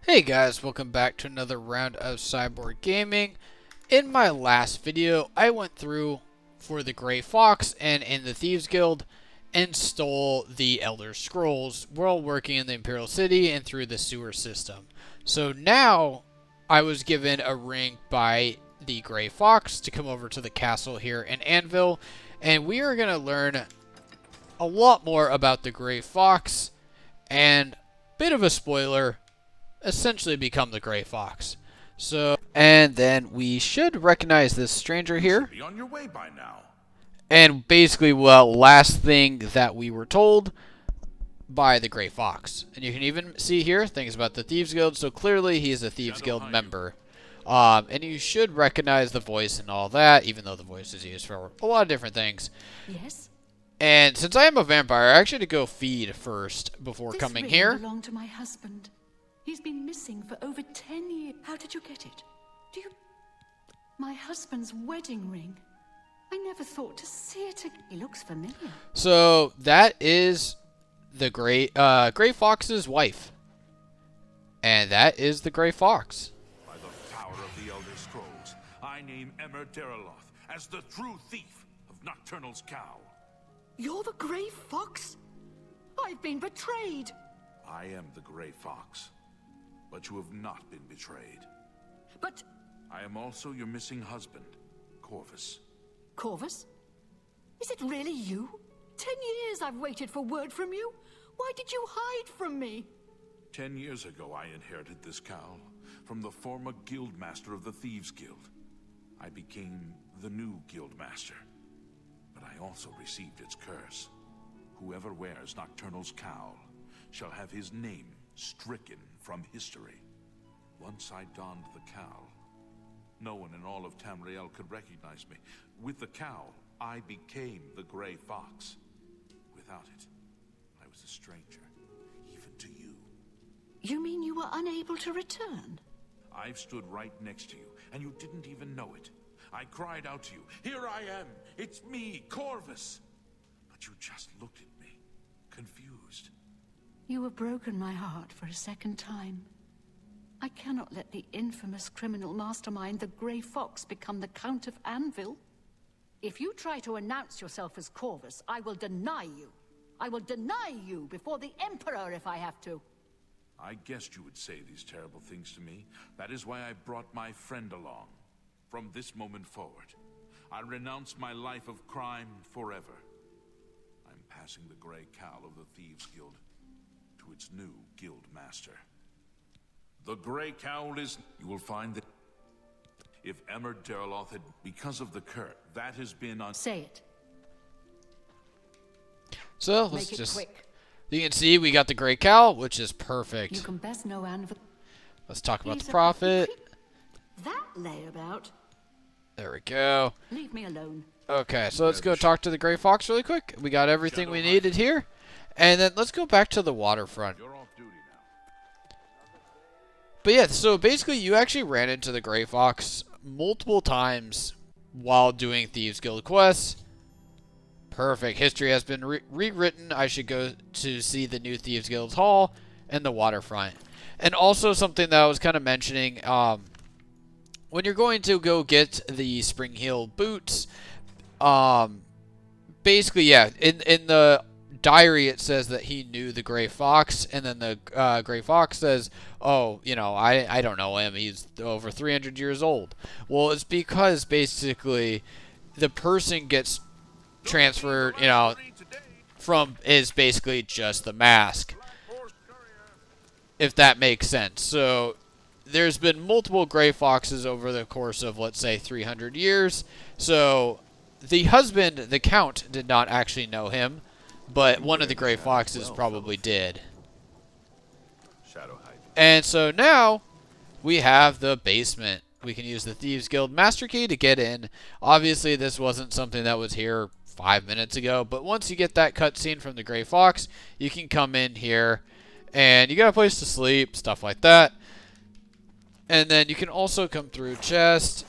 Hey guys, welcome back to another round of Cyborg Gaming. In my last video, I went through for the Grey Fox and in the Thieves Guild and stole the Elder Scrolls while working in the Imperial City and through the sewer system. So now, I was given a ring by the Grey Fox to come over to the castle here in Anvil, and we are going to learn a lot more about the Grey Fox, and bit of a spoiler, essentially become the Grey Fox. So, and then we should recognize this stranger here. Be on your way by now. And basically, well, last thing that we were told by the Grey Fox. And you can even see here things about the Thieves Guild. So clearly, he's a Thieves Guild member. And you should recognize the voice and all that, even though the voice is used for a lot of different things. Yes. And since I am a vampire, I actually had to go feed first before coming here. This ring belonged to my husband. He's been missing for over 10 years. How did you get it? My husband's wedding ring. I never thought to see it again. He looks familiar. So that is the Grey Fox's wife. And that is the Grey Fox. By the power of the Elder Scrolls, I name Emmer Deraloth as the true thief of Nocturnal's cowl. You're the Grey Fox? I've been betrayed. I am the Grey Fox, but you have not been betrayed. But... I am also your missing husband, Corvus. Corvus? Is it really you? 10 years I've waited for word from you. Why did you hide from me? 10 years ago, I inherited this cowl from the former guildmaster of the Thieves Guild. I became the new guildmaster, but I also received its curse. Whoever wears Nocturnal's cowl shall have his name stricken from history. Once I donned the cowl, no one in all of Tamriel could recognize me. With the cowl, I became the Grey Fox. Without it, I was a stranger, even to you. You mean you were unable to return? I've stood right next to you, and you didn't even know it. I cried out to you, "Here I am! It's me, Corvus!" But you just looked at me, confused. You have broken my heart for a second time. I cannot let the infamous criminal mastermind, the Grey Fox, become the Count of Anvil. If you try to announce yourself as Corvus, I will deny you. I will deny you before the Emperor if I have to. I guessed you would say these terrible things to me. That is why I brought my friend along. From this moment forward, I renounce my life of crime forever. I'm passing the Grey Cowl of the Thieves Guild to its new guild master. The Grey Cowl is... You will find that if Emmer Deraloth had... Because of the curse, that has been on... Say it. So let's Make it just... quick. You can see we got the Grey Cowl, which is perfect. You can best know Anvil. Let's talk about He's the a prophet. That layabout. There we go. Leave me alone. Okay, so let's go talk to the Grey Fox really quick. We got everything we needed here. And then let's go back to the waterfront. You're off duty now. But yeah, so basically you actually ran into the Grey Fox multiple times while doing Thieves Guild quests. Perfect. History has been rewritten. I should go to see the new Thieves Guild Hall and the waterfront. And also something that I was kind of mentioning, when you're going to go get the Spring Heel boots, basically, yeah, in the diary it says that he knew the Grey Fox, and then the Grey Fox says, oh, you know, I don't know him, he's over 300 years old. Well, it's because basically the person gets transferred, you know, from is basically just the mask, if that makes sense. So there's been multiple Grey Foxes over the course of, let's say, 300 years. So the husband, the Count, did not actually know him, but one of the Grey Foxes probably did. And so now we have the basement. We can use the Thieves Guild Master Key to get in. Obviously, this wasn't something that was here 5 minutes ago, but once you get that cutscene from the Grey Fox, you can come in here, and you got a place to sleep, stuff like that. And then you can also come through chest,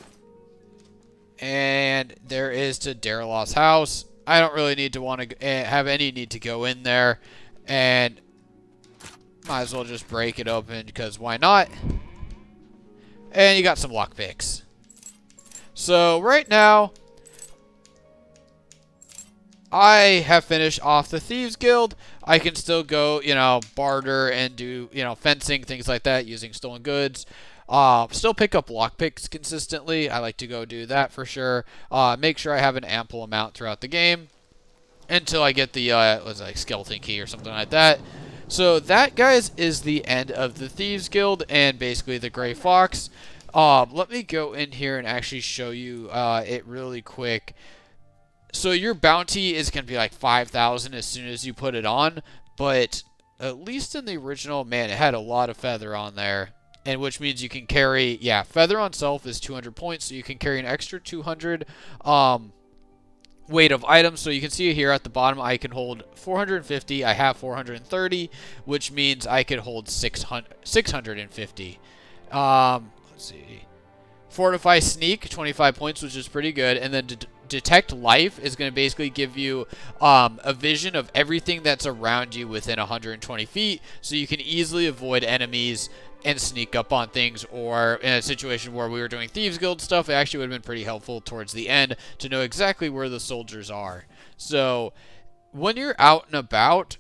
and there is to Deraloth's house. I don't really need to have any need to go in there, and Might as well just break it open, because why not? And you got some lockpicks. So right now, I have finished off the Thieves Guild. I can still go, barter and do, fencing, things like that, using stolen goods. Still pick up lockpicks consistently. I like to go do that for sure. Make sure I have an ample amount throughout the game until I get the, skeleton key or something like that. So that, guys, is the end of the Thieves Guild and basically the Gray Fox. Let me go in here and actually show you it really quick. So your bounty is going to be like 5,000 as soon as you put it on, but at least in the original, man, it had a lot of feather on there, and which means you can carry, feather on self is 200 points, so you can carry an extra 200 weight of items. So you can see here at the bottom, I can hold 450. I have 430, which means I could hold 650. Let's see. Fortify Sneak, 25 points, which is pretty good, and then Detect Life is going to basically give you a vision of everything that's around you within 120 feet, so you can easily avoid enemies and sneak up on things. Or in a situation where we were doing Thieves Guild stuff, it actually would have been pretty helpful towards the end to know exactly where the soldiers are. So when you're out and about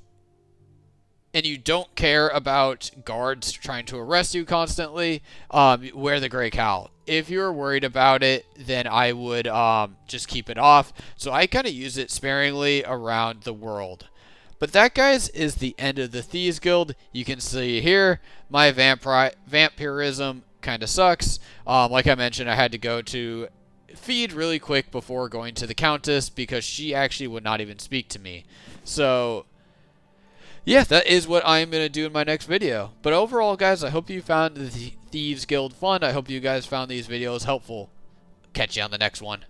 and you don't care about guards trying to arrest you constantly, wear the gray cowl. If you're worried about it, then I would just keep it off. So I kind of use it sparingly around the world. But that, guys, is the end of the Thieves Guild. You can see here, my vampirism kind of sucks. Like I mentioned, I had to go to feed really quick before going to the Countess because she actually would not even speak to me. So yeah, that is what I'm going to do in my next video. But overall, guys, I hope you found the Thieves Guild fun. I hope you guys found these videos helpful. Catch you on the next one.